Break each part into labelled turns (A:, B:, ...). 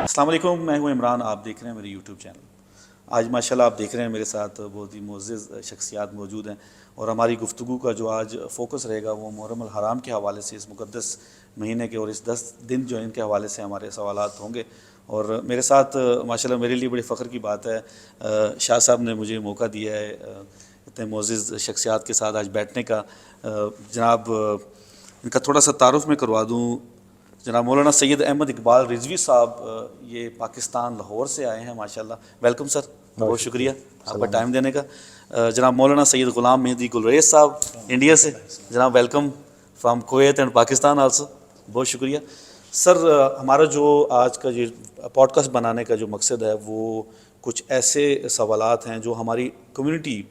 A: السلام علیکم، میں ہوں عمران، آپ دیکھ رہے ہیں میرے یوٹیوب چینل۔ آج ماشاءاللہ آپ دیکھ رہے ہیں میرے ساتھ بہت ہی معزز شخصیات موجود ہیں، اور ہماری گفتگو کا جو آج فوکس رہے گا وہ محرم الحرام کے حوالے سے، اس مقدس مہینے کے اور اس 10 دن جو ان کے حوالے سے ہمارے سوالات ہوں گے۔ اور میرے ساتھ ماشاءاللہ میرے لیے بڑی فخر کی بات ہے، شاہ صاحب نے مجھے موقع دیا ہے اتنے معزز شخصیات کے ساتھ آج بیٹھنے کا۔ جناب ان کا تھوڑا سا تعارف میں کروا دوں، جناب مولانا سید احمد اقبال رضوی صاحب، یہ پاکستان لاہور سے آئے ہیں ماشاءاللہ۔ ویلکم سر، بہت شکریہ آپ کا ٹائم دینے کا۔ جناب مولانا سید غلام مہدی گلریز صاحب انڈیا سے، جناب welcome from Kuwait and Pakistan also, بہت شکریہ سر۔ ہمارا جو آج کا یہ پوڈ کاسٹ بنانے کا جو مقصد ہے وہ کچھ ایسے سوالات ہیں جو ہماری کمیونٹی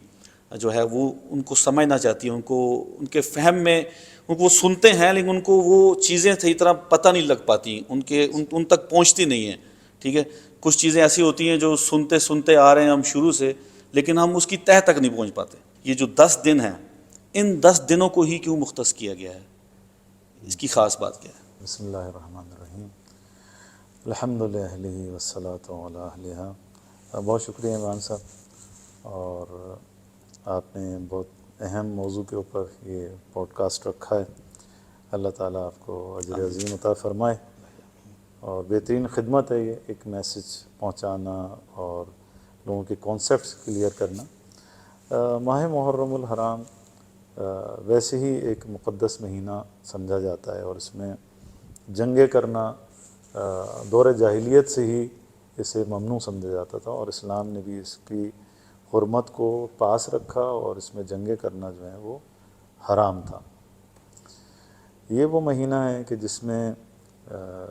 A: جو ہے وہ ان کو سمجھنا چاہتی ہے، ان کو ان کے فہم میں، ان کو وہ سنتے ہیں لیکن ان کو وہ چیزیں صحیح طرح پتہ نہیں لگ پاتی، ان تک پہنچتی نہیں ہیں، ٹھیک ہے۔ کچھ چیزیں ایسی ہوتی ہیں جو سنتے سنتے آ رہے ہیں ہم شروع سے، لیکن ہم اس کی تہہ تک نہیں پہنچ پاتے۔ یہ جو 10 دن ہیں، ان 10 دنوں کو ہی کیوں مختص کیا گیا ہے، اس کی خاص بات کیا ہے؟
B: بسم اللہ الرحمن الرحیم، الحمد للہ والصلاۃ علی اہلہا۔ بہت شکریہ عمران صاحب، اور آپ نے بہت اہم موضوع کے اوپر یہ پوڈ کاسٹ رکھا ہے۔ اللہ تعالیٰ آپ کو اجر عظیم عطا فرمائے، اور بہترین خدمت ہے یہ، ایک میسج پہنچانا اور لوگوں کے کانسیپٹس کلیئر کرنا۔ ماہ محرم الحرام ویسے ہی ایک مقدس مہینہ سمجھا جاتا ہے، اور اس میں جنگیں کرنا دور جاہلیت سے ہی اسے ممنوع سمجھا جاتا تھا، اور اسلام نے بھی اس کی حرمت کو پاس رکھا، اور اس میں جنگیں کرنا جو ہے وہ حرام تھا۔ یہ وہ مہینہ ہے کہ جس میں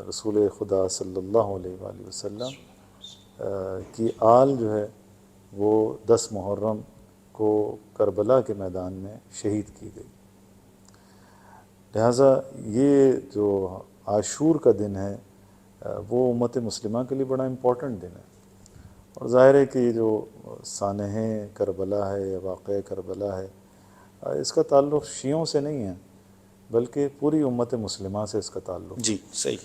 B: رسول خدا صلی اللہ علیہ وآلہ وسلم کی آل جو ہے وہ 10 محرم کو کربلا کے میدان میں شہید کی گئی۔ لہٰذا یہ جو عاشور کا دن ہے وہ امت مسلمہ کے لیے بڑا امپورٹنٹ دن ہے، اور ظاہر ہے کہ یہ جو سانحہ کربلا ہے یا واقعہ کربلا ہے، اس کا تعلق شیعوں سے نہیں ہے بلکہ پوری امت مسلمہ سے اس کا تعلق ہے۔
A: جی صحیح۔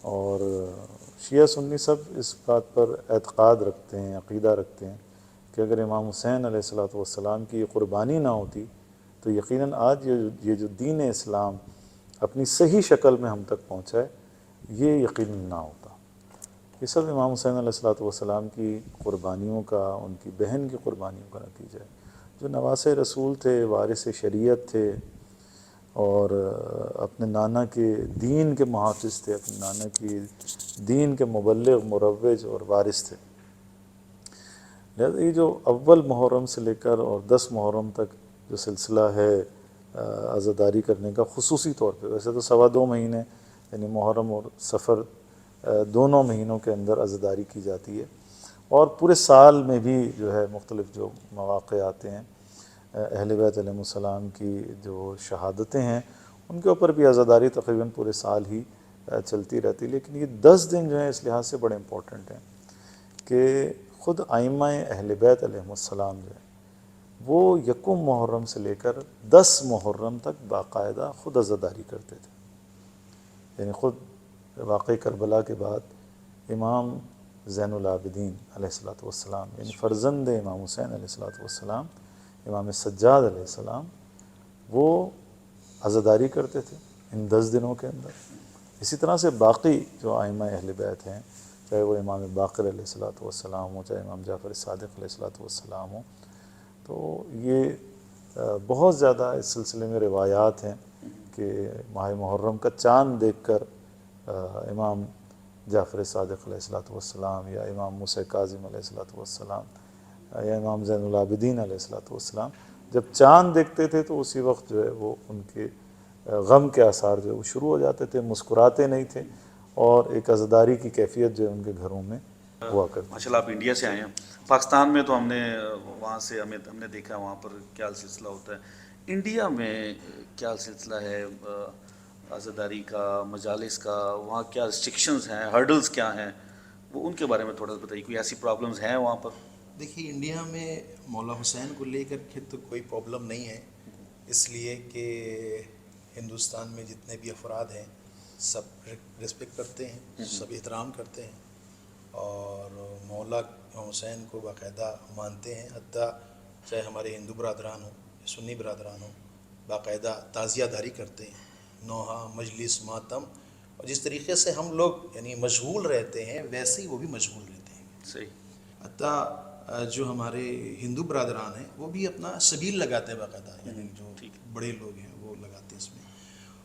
B: اور شیعہ سنی سب اس بات پر اعتقاد رکھتے ہیں، عقیدہ رکھتے ہیں کہ اگر امام حسین علیہ السلام کی یہ قربانی نہ ہوتی تو یقیناً آج یہ جو دین اسلام اپنی صحیح شکل میں ہم تک پہنچا ہے، یہ یقیناً نہ ہوتا۔ یہ سب امام حسین علیہ السلام کی قربانیوں کا، ان کی بہن کی قربانیوں کا نتیجہ ہے، جو نواسہ رسول تھے، وارث شریعت تھے، اور اپنے نانا کے دین کے محافظ تھے، اپنے نانا کی دین کے مبلغ، مروج اور وارث تھے۔ لہذا یہ جو اول محرم سے لے کر اور 10 محرم تک جو سلسلہ ہے عزاداری کرنے کا، خصوصی طور پہ، ویسے تو 2.25 مہینے یعنی محرم اور صفر دونوں مہینوں کے اندر عزاداری کی جاتی ہے، اور پورے سال میں بھی جو ہے مختلف جو مواقع آتے ہیں، اہل بیت علیہ السلام کی جو شہادتیں ہیں ان کے اوپر بھی عزاداری تقریباً پورے سال ہی چلتی رہتی، لیکن یہ 10 دن جو ہیں اس لحاظ سے بڑے امپورٹنٹ ہیں کہ خود ائمہ اہل بیت علیہ السلام جو ہے وہ 1 محرم سے لے کر 10 محرم تک باقاعدہ خود عزاداری کرتے تھے۔ یعنی خود واقع کربلا کے بعد امام زین العابدین علیہ السلام، یعنی فرزند امام حسین علیہ السلام، امام سجاد علیہ السلام، وہ عزاداری کرتے تھے ان 10 دنوں کے اندر۔ اسی طرح سے باقی جو ائمہ اہل بیت ہیں، چاہے وہ امام باقر علیہ السلام ہو، چاہے امام جعفر صادق علیہ السلام ہو، تو یہ بہت زیادہ اس سلسلے میں روایات ہیں کہ ماہ محرم کا چاند دیکھ کر امام جعفر صادق علیہ السلام یا امام موسیٰ کاظم علیہ السلام یا امام زین العابدین علیہ السلام جب چاند دیکھتے تھے تو اسی وقت جو ہے وہ ان کے غم کے آثار جو ہے وہ شروع ہو جاتے تھے، مسکراتے نہیں تھے، اور ایک عزاداری کی کیفیت جو ہے ان کے گھروں میں ہوا کرتی۔
A: ماشاءاللہ آپ انڈیا سے آئے ہیں، پاکستان میں تو ہم نے وہاں سے ہم نے دیکھا وہاں پر کیا سلسلہ ہوتا ہے، انڈیا میں کیا سلسلہ ہے عزاداری کا، مجالس کا، وہاں کیا ریسٹرکشنز ہیں، ہرڈلز کیا ہیں، وہ ان کے بارے میں تھوڑا سا بتائیے، کوئی ایسی پرابلمز ہیں وہاں پر؟
C: دیکھیے، انڈیا میں مولا حسین کو لے کر کے تو کوئی پرابلم نہیں ہے، اس لیے کہ ہندوستان میں جتنے بھی افراد ہیں سب رسپیکٹ کرتے ہیں، سب احترام کرتے ہیں، اور مولا حسین کو باقاعدہ مانتے ہیں، حتیٰ چاہے ہمارے ہندو برادران ہوں سنی برادران ہوں باقاعدہ تعزیہ داری کرتے ہیں، نوحہ مجلس ماتم، اور جس طریقے سے ہم لوگ یعنی مشغول رہتے ہیں ویسے ہی وہ بھی مشغول رہتے ہیں.
A: صحیح.
C: حتیٰ جو ہمارے ہندو برادران ہیں وہ بھی اپنا سبیل لگاتے ہیں باقاعدہ، یعنی جو بڑے لوگ ہیں وہ لگاتے ہیں. اس میں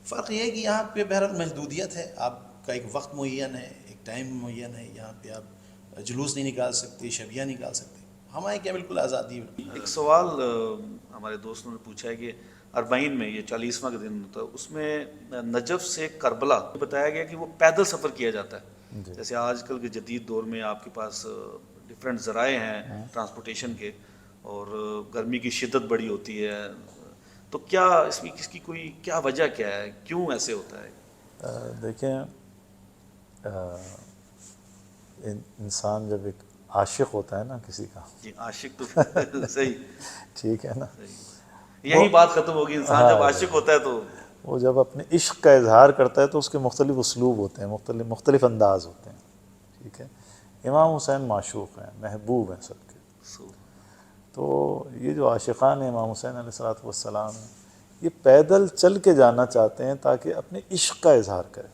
C: فرق یہ ہے کہ یہاں پہ بہرحال محدودیت ہے، آپ کا ایک وقت معین ہے، ایک ٹائم معین ہے، یہاں پہ آپ جلوس نہیں نکال سکتے، شبیہ نہیں نکال سکتے. ہمارے کیا بالکل آزادی ہے.
A: ایک سوال ہمارے دوستوں نے پوچھا ہے کہ اربعین میں یہ 40واں کا دن ہوتا ہے، اس میں نجف سے کربلا بتایا گیا کہ وہ پیدل سفر کیا جاتا ہے. جیسے آج کل کے جدید دور میں آپ کے پاس ڈفرینٹ ذرائع ہیں ٹرانسپورٹیشن کے، اور گرمی کی شدت بڑی ہوتی ہے، تو کیا اس میں کی کوئی کیا وجہ کیا ہے، کیوں ایسے ہوتا ہے؟
B: دیکھیں انسان جب ایک عاشق ہوتا ہے نا کسی کا،
A: جی عاشق تو صحیح.
B: ٹھیک ہے نا،
A: یہی بات ختم ہوگی، انسان جب عاشق ہوتا ہے تو
B: وہ جب اپنے عشق کا اظہار کرتا ہے تو اس کے مختلف اسلوب ہوتے ہیں، مختلف انداز ہوتے ہیں. ٹھیک ہے، امام حسین معشوق ہیں، محبوب ہیں سب کے. تو یہ جو عاشقان امام حسین علیہ السلام ہیں، یہ پیدل چل کے جانا چاہتے ہیں تاکہ اپنے عشق کا اظہار کریں.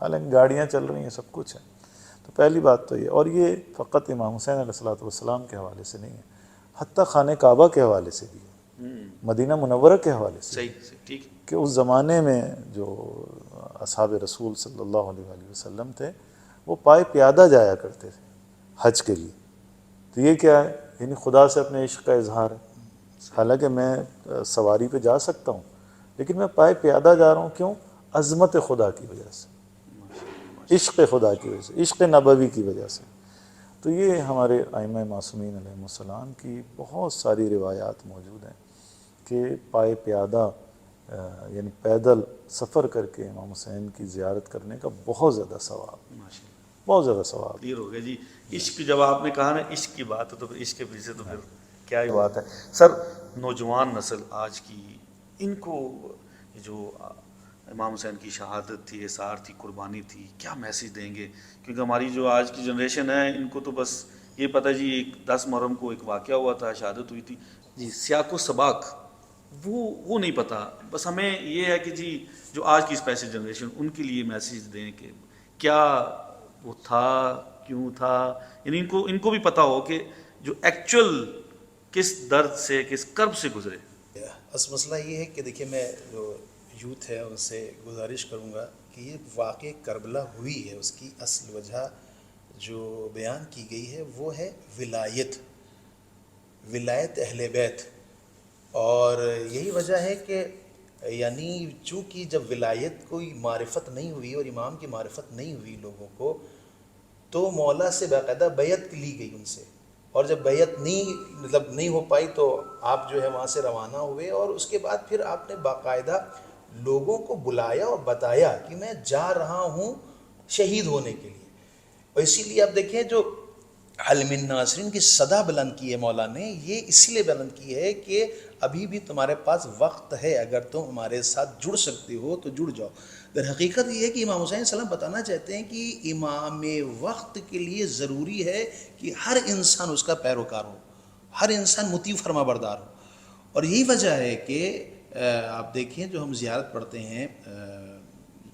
B: حالانکہ گاڑیاں چل رہی ہیں، سب کچھ ہے. تو پہلی بات تو یہ، اور یہ فقط امام حسین علیہ السلام کے حوالے سے نہیں ہے، حتیٰ خانہ کعبہ کے حوالے سے بھی ہے، مدینہ منورہ کے حوالے سے
A: صحیح ٹھیک.
B: کہ اس زمانے میں جو اصحاب رسول صلی اللہ علیہ وآلہ وسلم تھے وہ پائے پیادہ جایا کرتے تھے حج کے لیے. تو یہ کیا ہے، یعنی خدا سے اپنے عشق کا اظہار ہے. حالانکہ میں سواری پہ جا سکتا ہوں لیکن میں پائے پیادہ جا رہا ہوں، کیوں؟ عظمت خدا کی وجہ سے، عشق خدا کی وجہ سے، عشق نبوی کی وجہ سے. تو یہ ہمارے ائمہ معصومین علیہ السلام کی بہت ساری روایات موجود ہیں کہ پائے پیادہ یعنی پیدل سفر کر کے امام حسین کی زیارت کرنے کا بہت زیادہ ثواب، بہت زیادہ ثواب.
A: کلیئر ہو گیا جی. عشق جب آپ نے کہا نا عشق کی بات ہے تو پھر عشق کے پیچھے تو پھر کیا ہی بات ہے. سر نوجوان نسل آج کی، ان کو جو امام حسین کی شہادت تھی، اثار تھی، قربانی تھی، کیا میسیج دیں گے؟ کیونکہ ہماری جو آج کی جنریشن ہے ان کو تو بس یہ پتہ جی 10 محرم کو ایک واقعہ ہوا تھا، شہادت ہوئی تھی جی، سیاق و سباق وہ نہیں پتہ. بس ہمیں یہ ہے کہ جی جو آج کی اسپیشل جنریشن ان کے لیے میسیج دیں کہ کیا وہ تھا، کیوں تھا، یعنی ان کو بھی پتہ ہو کہ جو ایکچوئل کس درد سے، کس کرب سے گزرے.
C: بس مسئلہ یہ ہے کہ دیکھیے میں جو یوتھ ہے ان سے گزارش کروں گا کہ یہ واقع کربلا ہوئی ہے، اس کی اصل وجہ جو بیان کی گئی ہے وہ ہے ولایت اہل بیت. اور یہی وجہ ہے کہ یعنی چونکہ جب ولایت کوئی معرفت نہیں ہوئی اور امام کی معرفت نہیں ہوئی لوگوں کو، تو مولا سے باقاعدہ بیعت لی گئی ان سے، اور جب بیعت نہیں ہو پائی تو آپ جو ہے وہاں سے روانہ ہوئے، اور اس کے بعد پھر آپ نے باقاعدہ لوگوں کو بلایا اور بتایا کہ میں جا رہا ہوں شہید ہونے کے لیے. اور اسی لیے آپ دیکھیں جو عالم الناصرین کی صدا بلند کی ہے مولا نے، یہ اسی لیے بلند کی ہے کہ ابھی بھی تمہارے پاس وقت ہے، اگر تم ہمارے ساتھ جڑ سکتے ہو تو جڑ جاؤ. در حقیقت یہ ہے کہ امام حسین علیہ السلام بتانا چاہتے ہیں کہ امام وقت کے لیے ضروری ہے کہ ہر انسان اس کا پیروکار ہو، ہر انسان مطیع فرما بردار ہو. اور یہی وجہ ہے کہ آپ دیکھیں جو ہم زیارت پڑھتے ہیں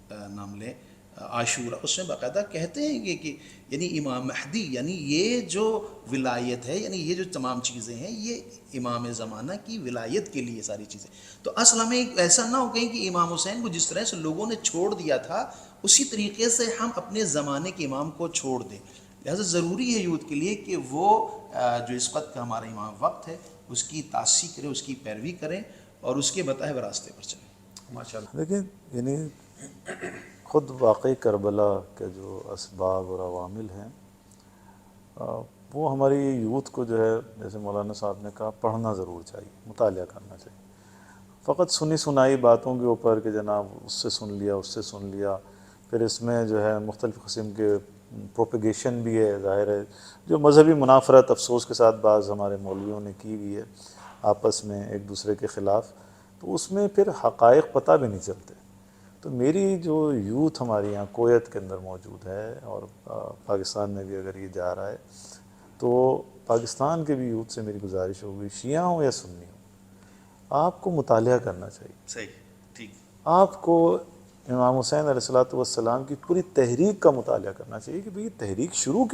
C: نام لیں عاشورہ، اس میں باقاعدہ کہتے ہیں کہ یعنی امام مہدی، یعنی یہ جو ولایت ہے، یعنی یہ جو تمام چیزیں ہیں یہ امام زمانہ کی ولایت کے لیے ساری چیزیں. تو اصل ہمیں ایسا نہ ہو کہیں کہ امام حسین کو جس طرح سے لوگوں نے چھوڑ دیا تھا اسی طریقے سے ہم اپنے زمانے کے امام کو چھوڑ دیں. لہذا ضروری ہے یوتھ کے لیے کہ وہ جو اس وقت کا ہمارا امام وقت ہے اس کی تاسیح کریں، اس کی پیروی کریں اور اس کے بتائے ہوئے راستے پر چلیں.
A: ماشاءاللہ.
B: لیکن یعنی خود واقعی کربلا کے جو اسباب اور عوامل ہیں وہ ہماری یوتھ کو جو ہے جیسے مولانا صاحب نے کہا پڑھنا ضرور چاہیے، مطالعہ کرنا چاہیے. فقط سنی سنائی باتوں کے اوپر کہ جناب اس سے سن لیا، اس سے سن لیا، پھر اس میں جو ہے مختلف قسم کے پروپیگیشن بھی ہے. ظاہر ہے جو مذہبی منافرت افسوس کے ساتھ بعض ہمارے مولویوں نے کی ہوئی ہے آپس میں ایک دوسرے کے خلاف، تو اس میں پھر حقائق پتہ بھی نہیں چلتے. تو میری جو یوتھ ہمارے یہاں کویت کے اندر موجود ہے اور پاکستان میں بھی اگر یہ جا رہا ہے، تو پاکستان کے بھی یوتھ سے میری گزارش ہوگی، شیعہ ہوں یا سنی ہوں، آپ کو مطالعہ کرنا چاہیے.
A: صحیح، ٹھیک.
B: آپ کو امام حسین علیہ السلام کی پوری تحریک کا مطالعہ کرنا چاہیے کہ بھئی یہ تحریک شروع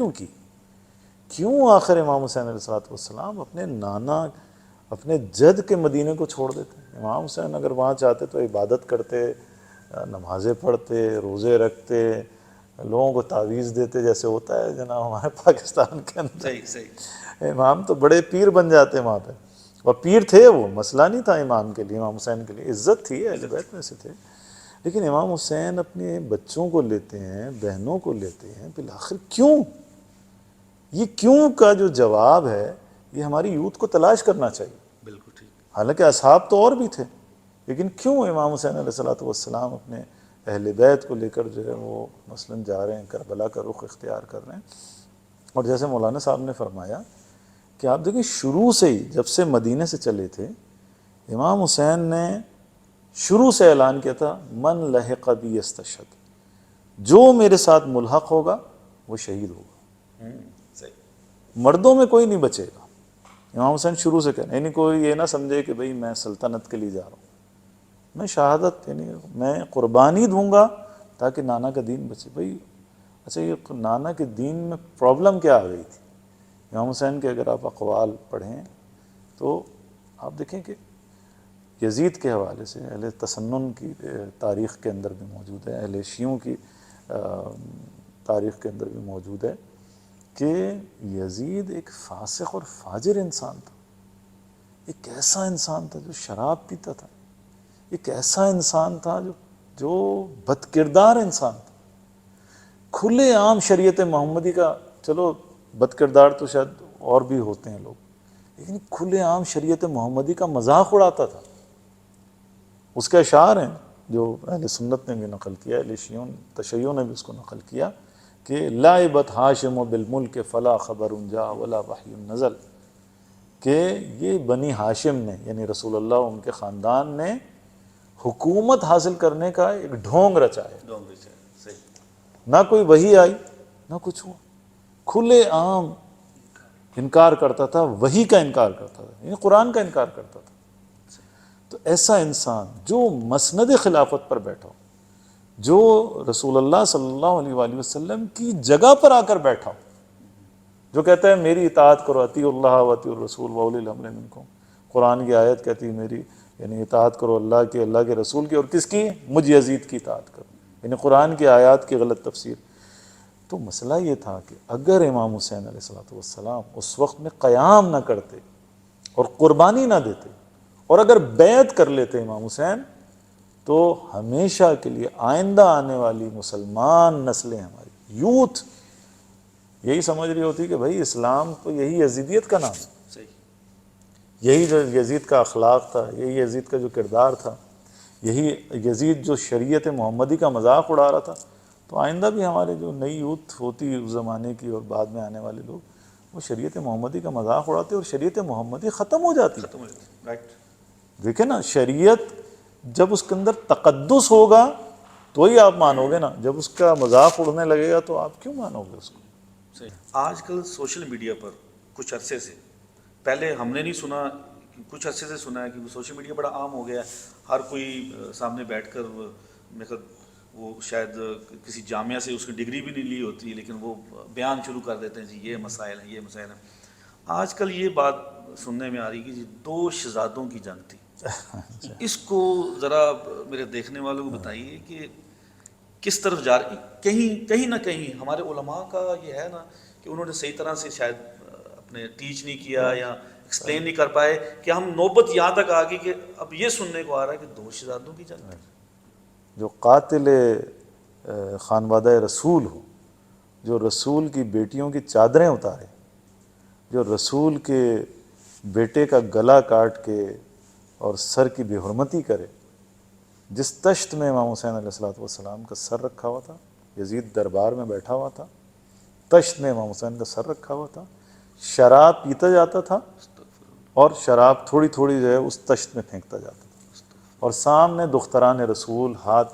B: کیوں آخر امام حسین علیہ السلام اپنے نانا، اپنے جد کے مدینے کو چھوڑ دیتے ہیں. امام حسین اگر وہاں چاہتے تو عبادت کرتے، نمازیں پڑھتے، روزے رکھتے، لوگوں کو تعویذ دیتے جیسے ہوتا ہے جناب ہمارے پاکستان کے اندر.
A: صحیح صحیح.
B: امام تو بڑے پیر بن جاتے وہاں پہ، اور پیر تھے، وہ مسئلہ نہیں تھا امام کے لیے، امام حسین کے لیے عزت تھی، اہل بیت میں سے تھے. لیکن امام حسین اپنے بچوں کو لیتے ہیں، بہنوں کو لیتے ہیں، بالآخر کیوں؟ یہ کیوں کا جو جواب ہے یہ ہماری یوتھ کو تلاش کرنا چاہیے.
A: بالکل ٹھیک.
B: حالانکہ اصحاب تو اور بھی تھے، لیکن کیوں امام حسین علیہ السلام اپنے اہل بیت کو لے کر جو ہے وہ مثلاً جا رہے ہیں، کربلا کا رخ اختیار کر رہے ہیں. اور جیسے مولانا صاحب نے فرمایا کہ آپ دیکھیں شروع سے ہی جب سے مدینے سے چلے تھے، امام حسین نے شروع سے اعلان کیا تھا من لحق بی استشہد، جو میرے ساتھ ملحق ہوگا وہ شہید ہوگا.
A: صحیح.
B: مردوں میں کوئی نہیں بچے گا. امام حسین شروع سے کہہ رہے ہیں، یعنی کوئی یہ نہ سمجھے کہ بھئی میں سلطنت کے لیے جا رہا ہوں، میں شہادت، یعنی میں قربانی دوں گا تاکہ نانا کا دین بچے. بھئی اچھا یہ نانا کے دین میں پرابلم کیا آ گئی تھی؟ امام حسین کے اگر آپ اقوال پڑھیں تو آپ دیکھیں کہ یزید کے حوالے سے اہل تسنن کی تاریخ کے اندر بھی موجود ہے، اہل شیعوں کی تاریخ کے اندر بھی موجود ہے کہ یزید ایک فاسق اور فاجر انسان تھا. ایک ایسا انسان تھا جو شراب پیتا تھا، ایک ایسا انسان تھا جو بد کردار انسان تھا. کھلے عام شریعت محمدی کا، چلو بد کردار تو شاید اور بھی ہوتے ہیں لوگ، لیکن کھلے عام شریعت محمدی کا مذاق اڑاتا تھا. اس کے اشعار ہیں جو اہل سنت نے بھی نقل کیا، اہل تشیع نے بھی اس کو نقل کیا کہ لعبت ہاشم بالملک فلا خبر جا ولا وحی نزل، کہ یہ بنی ہاشم نے، یعنی رسول اللہ ان کے خاندان نے حکومت حاصل کرنے کا ایک ڈھونگ رچا ہے.
A: صحیح.
B: نہ کوئی وحی آئی نہ کچھ ہوا، کھلے عام انکار کرتا تھا، وحی کا انکار کرتا تھا، یعنی قرآن کا انکار کرتا تھا. تو ایسا انسان جو مسند خلافت پر بیٹھا ہو، جو رسول اللہ صلی اللہ علیہ وآلہ وسلم کی جگہ پر آ کر بیٹھا ہو، جو کہتا ہے میری اطاعت کرو، اطیعوا اللہ و اطیعوا الرسول واولی الامر منکم. قرآن کی آیت کہتی ہے میری، یعنی اطاعت کرو اللہ کی، اللہ کے رسول کی، اور کس کی؟ مجھ یزید کی اطاعت کرو. یعنی قرآن کی آیات کی غلط تفسیر. تو مسئلہ یہ تھا کہ اگر امام حسین علیہ السلام اس وقت میں قیام نہ کرتے اور قربانی نہ دیتے، اور اگر بیعت کر لیتے امام حسین، تو ہمیشہ کے لیے آئندہ آنے والی مسلمان نسلیں، ہماری یوتھ یہی سمجھ رہی ہوتی کہ بھائی اسلام تو یہی یزیدیت کا نام ہے،
A: صحیح.
B: یہی جو یزید کا اخلاق تھا، یہی یزید کا جو کردار تھا، یہی یزید جو شریعت محمدی کا مذاق اڑا رہا تھا. تو آئندہ بھی ہمارے جو نئی یوتھ ہوتی اس زمانے کی اور بعد میں آنے والے لوگ، وہ شریعت محمدی کا مذاق اڑاتے اور شریعت محمدی ختم ہو جاتی.
A: ختم ہو جاتی. رائٹ.
B: دیکھیں نا، شریعت جب اس کے اندر تقدس ہوگا تو ہی آپ مانو گے نا، جب اس کا مذاق اڑنے لگے گا تو آپ کیوں مانو گے اس کو؟
A: صحیح. آج کل سوشل میڈیا پر کچھ عرصے سے، پہلے ہم نے نہیں سنا، کچھ عرصے سے سنا ہے کہ سوشل میڈیا بڑا عام ہو گیا ہے. ہر کوئی سامنے بیٹھ کر، میرے خیال وہ شاید کسی جامعہ سے اس کی ڈگری بھی نہیں لی ہوتی، لیکن وہ بیان شروع کر دیتے ہیں جی یہ مسائل ہیں، یہ مسائل ہیں. آج کل یہ بات سننے میں آ رہی کہ جی 2 شہزادوں کی جنگ تھی. اس کو ذرا میرے دیکھنے والوں کو بتائیے کہ کس طرف جا رہی. کہیں نہ کہیں ہمارے علماء کا یہ ہے نا کہ انہوں نے صحیح طرح سے شاید اپنے ٹیچ نہیں کیا یا ایکسپلین نہیں کر پائے کہ ہم نوبت یہاں تک آ گئی کہ اب یہ سننے کو آ رہا ہے کہ 2 شہزادوں کی جنگ.
B: جو قاتل خانوادہ رسول ہو، جو رسول کی بیٹیوں کی چادریں اتارے، جو رسول کے بیٹے کا گلا کاٹ کے اور سر کی بے حرمتی کرے، جس تشت میں امام حسین علیہ السلام کا سر رکھا ہوا تھا، یزید دربار میں بیٹھا ہوا تھا، تشت میں امام حسین کا سر رکھا ہوا تھا، شراب پیتا جاتا تھا اور شراب تھوڑی تھوڑی جو ہے اس تشت میں پھینکتا جاتا تھا، اور سامنے دختران رسول ہاتھ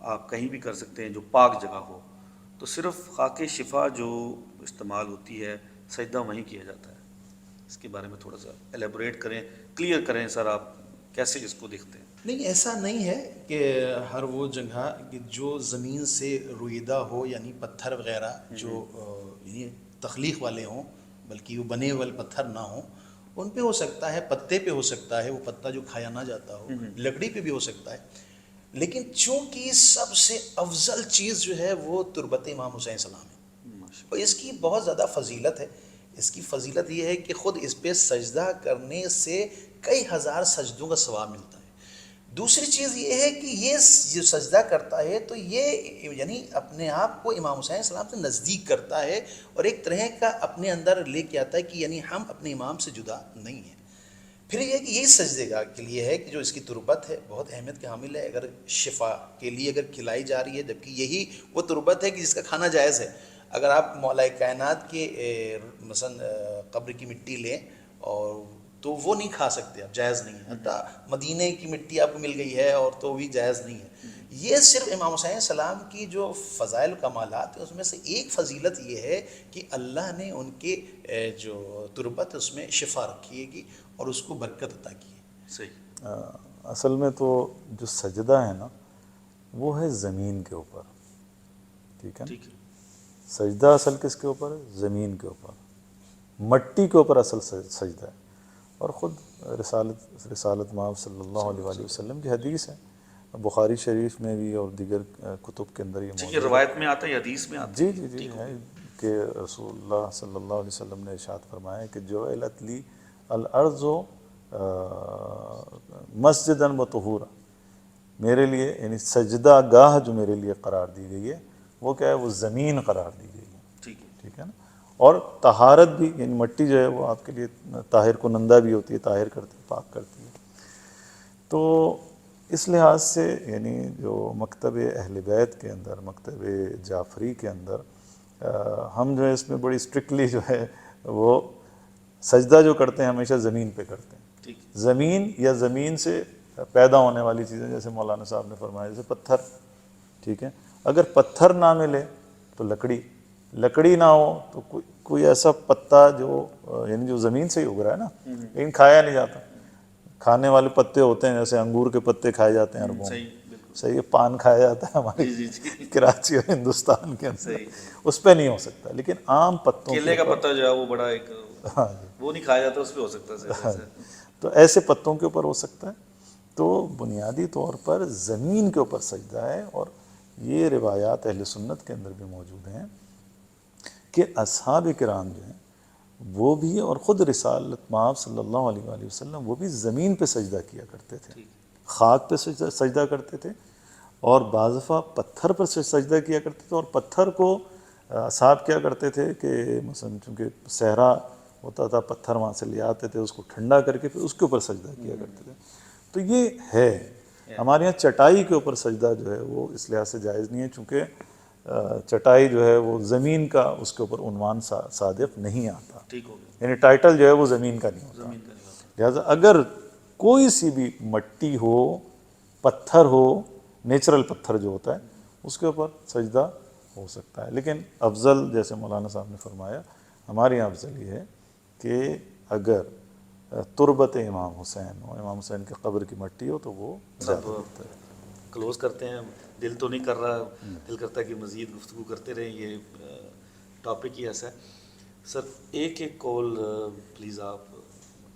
A: آپ کہیں بھی کر سکتے ہیں جو پاک جگہ ہو، تو صرف خاک شفا جو استعمال ہوتی ہے سجدہ وہیں کیا جاتا ہے. اس کے بارے میں تھوڑا سا ایلیبوریٹ کریں، کلیئر کریں سر، آپ کیسے اس کو دیکھتے ہیں؟
C: نہیں، ایسا نہیں ہے کہ ہر وہ جگہ کہ جو زمین سے رویدہ ہو، یعنی پتھر وغیرہ جو یعنی تخلیق والے ہوں، بلکہ وہ بنے ہوئے پتھر نہ ہوں، ان پہ ہو سکتا ہے، پتے پہ ہو سکتا ہے، وہ پتا جو کھایا نہ جاتا ہو، لکڑی پہ بھی ہو سکتا ہے. لیکن چونکہ سب سے افضل چیز جو ہے وہ تربت امام حسین سلام ہے، اور اس کی بہت زیادہ فضیلت ہے. اس کی فضیلت یہ ہے کہ خود اس پہ سجدہ کرنے سے کئی ہزار سجدوں کا ثواب ملتا ہے. دوسری چیز یہ ہے کہ یہ جو سجدہ کرتا ہے تو یہ یعنی اپنے آپ کو امام حسین السلام سے نزدیک کرتا ہے، اور ایک طرح کا اپنے اندر لے کے آتا ہے کہ یعنی ہم اپنے امام سے جدا نہیں ہیں. پھر یہ ہے کہ یہی سجدے گاہ کے لیے ہے کہ جو اس کی تربت ہے بہت اہمیت کے حامل ہے. اگر شفا کے لیے اگر کھلائی جا رہی ہے، جبکہ یہی وہ تربت ہے کہ جس کا کھانا جائز ہے. اگر آپ مولا کائنات کے مثلا قبر کی مٹی لیں اور تو وہ نہیں کھا سکتے آپ، جائز نہیں ہے. حتیٰ مدینہ کی مٹی آپ کو مل گئی ہے اور تو بھی جائز نہیں ہے. یہ صرف امام حسین السلام کی جو فضائل و کمالات ہیں اس میں سے ایک فضیلت یہ ہے کہ اللہ نے ان کے جو تربت اس میں شفا رکھی ہے کہ اور اس کو برکت عطا کی ہے.
A: صحیح.
B: اصل میں تو جو سجدہ ہے نا وہ ہے زمین کے اوپر، ٹھیک ہے نا.
A: ٹھیک ہے.
B: سجدہ اصل کس کے اوپر ہے؟ زمین کے اوپر، مٹی کے اوپر اصل سجدہ ہے. اور خود رسالت مآب صلی اللہ علیہ وآلہ وسلم کی حدیث ہے، بخاری شریف میں بھی اور دیگر کتب کے اندر یہ
A: ٹھیک ہے،
B: موجود ہے.
A: روایت میں آتا ہے، حدیث میں آتا ہے.
B: جی جی جی ہے کہ رسول اللہ صلی اللہ علیہ وسلم نے ارشاد فرمایا کہ جعلت لی الارض مسجدا و طہورا، میرے لیے یعنی سجدہ گاہ جو میرے لیے قرار دی گئی ہے وہ کیا ہے؟ وہ زمین قرار دی گئی ہے.
A: ٹھیک ہے.
B: ٹھیک ہے نا. اور طہارت بھی، یعنی مٹی جو ہے وہ آپ کے لیے طاہر کنندہ بھی ہوتی ہے، طاہر کرتی ہے، پاک کرتی ہے. تو اس لحاظ سے یعنی جو مکتب اہل بیت کے اندر، مکتب جعفری کے اندر ہم جو ہے اس میں بڑی اسٹرکٹلی جو ہے وہ سجدہ جو کرتے ہیں ہمیشہ زمین پہ کرتے ہیں.
A: ٹھیک.
B: زمین یا زمین سے پیدا ہونے والی چیزیں، جیسے مولانا صاحب نے فرمایا جیسے پتھر، ٹھیک ہے. اگر پتھر نہ ملے تو لکڑی نہ ہو تو کوئی ایسا پتا جو یعنی جو زمین سے ہی اگ رہا ہے نا، لیکن کھایا نہیں جاتا. کھانے والے پتے ہوتے ہیں، جیسے انگور کے پتے کھائے جاتے ہیں عربوں میں،
A: صحیح، بالکل
B: صحیح ہے. پان کھایا جاتا ہے ہمارے
A: جی جی جی.
B: کراچی اور ہندوستان کے اندر،
A: صحیح.
B: اس پہ نہیں ہو سکتا. لیکن عام پتوں کے
A: کیلے کا
B: اوپر،
A: پتہ جو ہے وہ بڑا ایک
B: ہاں جی،
A: وہ نہیں کھایا جاتا، اس پہ ہو سکتا ہے
B: ہاں
A: صحیح.
B: جی، تو ایسے پتوں کے اوپر ہو سکتا ہے. تو بنیادی طور پر زمین کے اوپر سجدہ ہے. اور یہ روایات اہل سنت کے اندر بھی موجود ہیں کہ اصحاب کرام جو ہیں وہ بھی، اور خود رسالت مآب صلی اللہ علیہ وآلہ وسلم، وہ بھی زمین پہ سجدہ کیا کرتے تھے، خاک پہ سجدہ کرتے تھے. اور بعض دفعہ پتھر پر سجدہ کیا کرتے تھے. اور پتھر کو اصحاب کیا کرتے تھے کہ مثلا چونکہ صحرا ہوتا تھا، پتھر وہاں سے لے آتے تھے، اس کو ٹھنڈا کر کے پھر اس کے اوپر سجدہ کیا کرتے تھے. تو یہ ہے. ہمارے یہاں چٹائی کے اوپر سجدہ جو ہے وہ اس لحاظ سے جائز نہیں ہے، چونکہ چٹائی جو ہے وہ زمین کا اس کے اوپر عنوان صادق نہیں آتا،
A: ٹھیک ہو گیا.
B: یعنی ٹائٹل جو ہے وہ زمین کا نہیں ہوتا.
A: زمین کا نہیں ہوتا.
B: لہٰذا اگر کوئی سی بھی مٹی ہو، پتھر ہو، نیچرل پتھر جو ہوتا ہے، اس کے اوپر سجدہ ہو سکتا ہے. لیکن افضل، جیسے مولانا صاحب نے فرمایا، ہمارے یہاں افضل یہ ہے کہ اگر تربت امام حسین ہو، امام حسین کے قبر کی مٹی ہو، تو وہ زیادہ
A: سب
B: بہتر ہے.
A: کلوز کرتے ہیں. دل تو نہیں کر رہا، دل کرتا ہے کہ مزید گفتگو کرتے رہیں، یہ ٹاپک ہی ایسا ہے. سر ایک کال پلیز آپ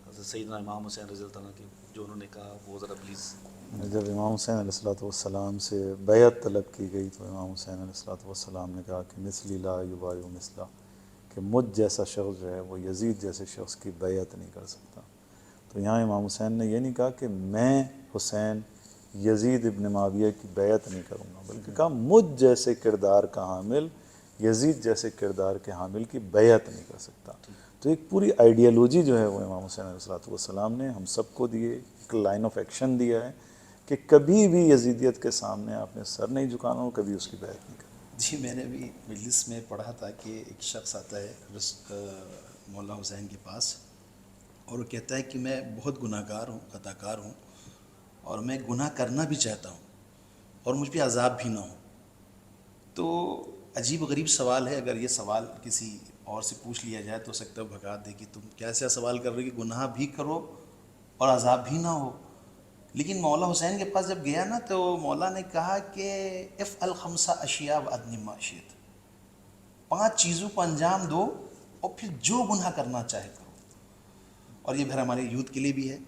A: حضرت سیدنا امام حسین رضی اللہ عنہ کی جو انہوں نے کہا وہ ذرا پلیز.
B: جب امام حسین علیہ السلام سے بیعت طلب کی گئی تو امام حسین علیہ السلام نے کہا کہ مثلی لا یبایع مثلا، کہ مجھ جیسا شخص جو ہے وہ یزید جیسے شخص کی بیعت نہیں کر سکتا. تو یہاں امام حسین نے یہ نہیں کہا کہ میں حسین یزید ابن معاویہ کی بیعت نہیں کروں گا، بلکہ کہا مجھ جیسے کردار کا حامل یزید جیسے کردار کے حامل کی بیعت نہیں کر سکتا. تو ایک پوری آئیڈیالوجی جو ہے وہ امام حسین علیہ السلام نے ہم سب کو دیے، ایک لائن آف ایکشن دیا ہے کہ کبھی بھی یزیدیت کے سامنے آپ نے سر نہیں جھکانا ہو، کبھی اس کی بیعت نہیں کرنی.
C: جی، میں نے بھی مجلس میں پڑھا تھا کہ ایک شخص آتا ہے مولا حسین کے پاس اور وہ کہتا ہے کہ میں بہت گناہ گار ہوں، خطا کار ہوں، اور میں گناہ کرنا بھی چاہتا ہوں، اور مجھ پہ عذاب بھی نہ ہو. تو عجیب و غریب سوال ہے. اگر یہ سوال کسی اور سے پوچھ لیا جائے تو ہو سکتا ہے بھگا دے کہ تم کیسا سوال کر رہے کہ گناہ بھی کرو اور عذاب بھی نہ ہو. لیکن مولا حسین کے پاس جب گیا نا تو مولا نے کہا کہ افعل 5 اشیاء وادنم ما شئت، 5 چیزوں کو انجام دو اور پھر جو گناہ کرنا چاہے کرو. اور یہ پھر ہمارے یوتھ کے لیے بھی ہے.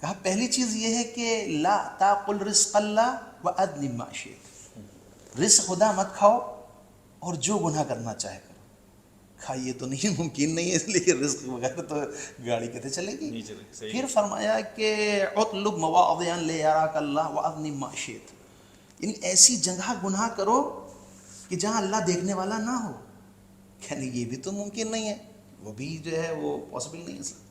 C: کہا پہلی چیز یہ ہے کہ لا تاقل رزق اللہ وادنم ما شئت، رزق خدا مت کھاؤ اور جو گناہ کرنا چاہے کرو. کہا یہ تو نہیں ممکن نہیں ہے، اس لیے رزق وغیرہ تو گاڑی کیسے چلے گی. پھر فرمایا کہ اطلب مواضعا لیراک اللہ وادنم ما شئت، یعنی ایسی جگہ گناہ کرو کہ جہاں اللہ دیکھنے والا نہ ہو. کہنے یہ بھی تو ممکن نہیں ہے، وہ بھی جو ہے وہ پاسبل نہیں ہے.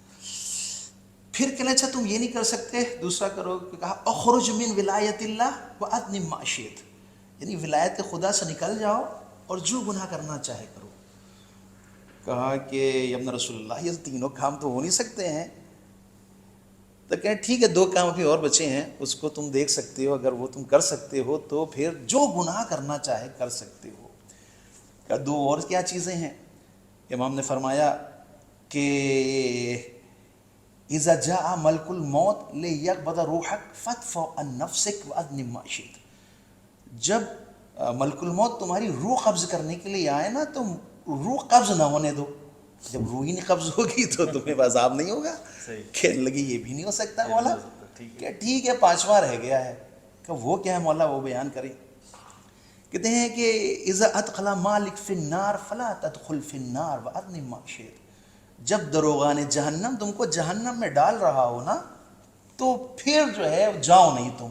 C: پھر کہنا اچھا تم یہ نہیں کر سکتے، دوسرا کرو کہ کہا اخرج من ولایت اللہ وادنم ما شئت، یعنی ولایت خدا سے نکل جاؤ اور جو گناہ کرنا چاہے کرو. کہا کہ ابن رسول اللہ یہ تینوں کام تو ہو نہیں سکتے ہیں. تو کہیں ٹھیک ہے 2 کام ابھی اور بچے ہیں، اس کو تم دیکھ سکتے ہو، اگر وہ تم کر سکتے ہو تو پھر جو گناہ کرنا چاہے کر سکتے ہو. کہا 2 اور کیا چیزیں ہیں؟ امام نے فرمایا کہ اذا جاء ملک الموت لیقبض روحک فادفع عن نفسک وادنم ما شئت، جب ملک الموت تمہاری روح قبض کرنے کے لیے آئے نا تو روح قبض نہ ہونے دو. جب روح ہی نہیں قبض ہوگی تو تمہیں عذاب نہیں ہوگا. کہنے لگے یہ بھی نہیں ہو سکتا مولا. کہ ٹھیک ہے 5واں رہ گیا ہے. کہ وہ کیا ہے مولا، وہ بیان کریں. کہتے ہیں کہ اذا ادخل مالک فی النار فلا تدخل فی النار وادنم ما شئت، جب دروغان جہنم تم کو جہنم میں ڈال رہا ہو نا تو پھر جو ہے جاؤ نہیں، تم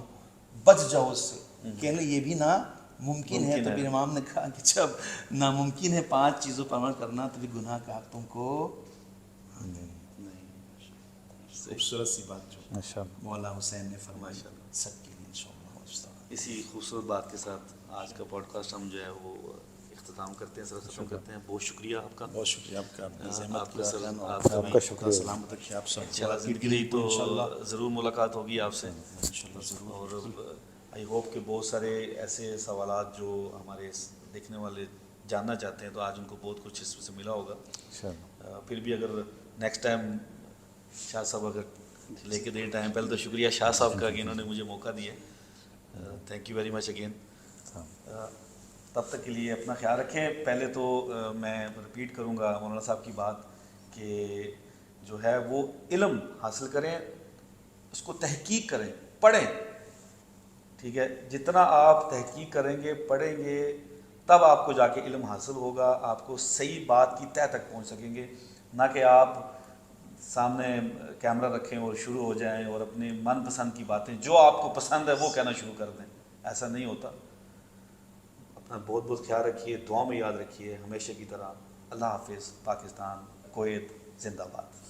C: بچ جاؤ اس سے. کہنے یہ بھی نہ ممکن ہے. تو پھر امام نے کہا کہ جب ناممکن ہے 5 چیزوں پر عمل کرنا تو پھر گناہ کا حق تم کو نہیں. خوبصورت سی بات جو مولا حسین نے فرمائی سب کے لیے انشاءاللہ.
A: اسی خوبصورت بات کے ساتھ آج کا پوڈ کاسٹ ہم جو ہے وہ اختتام کرتے ہیں، ختم کرتے ہیں. بہت شکریہ آپ کا.
C: بہت شکریہ آپ کا.
A: آپ کا
B: شکریہ.
C: سلامت رکھیے آپ سب.
A: انشاءاللہ زندگی تو ضرور ملاقات ہوگی آپ سے
C: انشاءاللہ ضرور.
A: اور آئی ہوپ کہ بہت سارے ایسے سوالات جو ہمارے دیکھنے والے جاننا چاہتے ہیں تو آج ان کو بہت کچھ اس سے ملا ہوگا. پھر بھی اگر نیکسٹ ٹائم شاہ صاحب اگر لے کے دیں ٹائم، پہلے تو شکریہ شاہ صاحب کا کہ انہوں نے مجھے موقع دیا. Thank you very much again. تب تک کے لیے اپنا خیال رکھیں. پہلے تو میں رپیٹ کروں گا مولانا صاحب کی بات کہ جو ہے وہ علم حاصل کریں، اس کو تحقیق کریں، پڑھیں. ٹھیک ہے، جتنا آپ تحقیق کریں گے پڑھیں گے تب آپ کو جا کے علم حاصل ہوگا، آپ کو صحیح بات کی تہہ تک پہنچ سکیں گے. نہ کہ آپ سامنے کیمرہ رکھیں اور شروع ہو جائیں اور اپنی من پسند کی باتیں جو آپ کو پسند ہے وہ کہنا شروع کر دیں. ایسا نہیں ہوتا. اپنا بہت بہت خیال رکھیے، دعا میں یاد رکھیے ہمیشہ کی طرح. اللہ حافظ. پاکستان، کویت زندہ باد.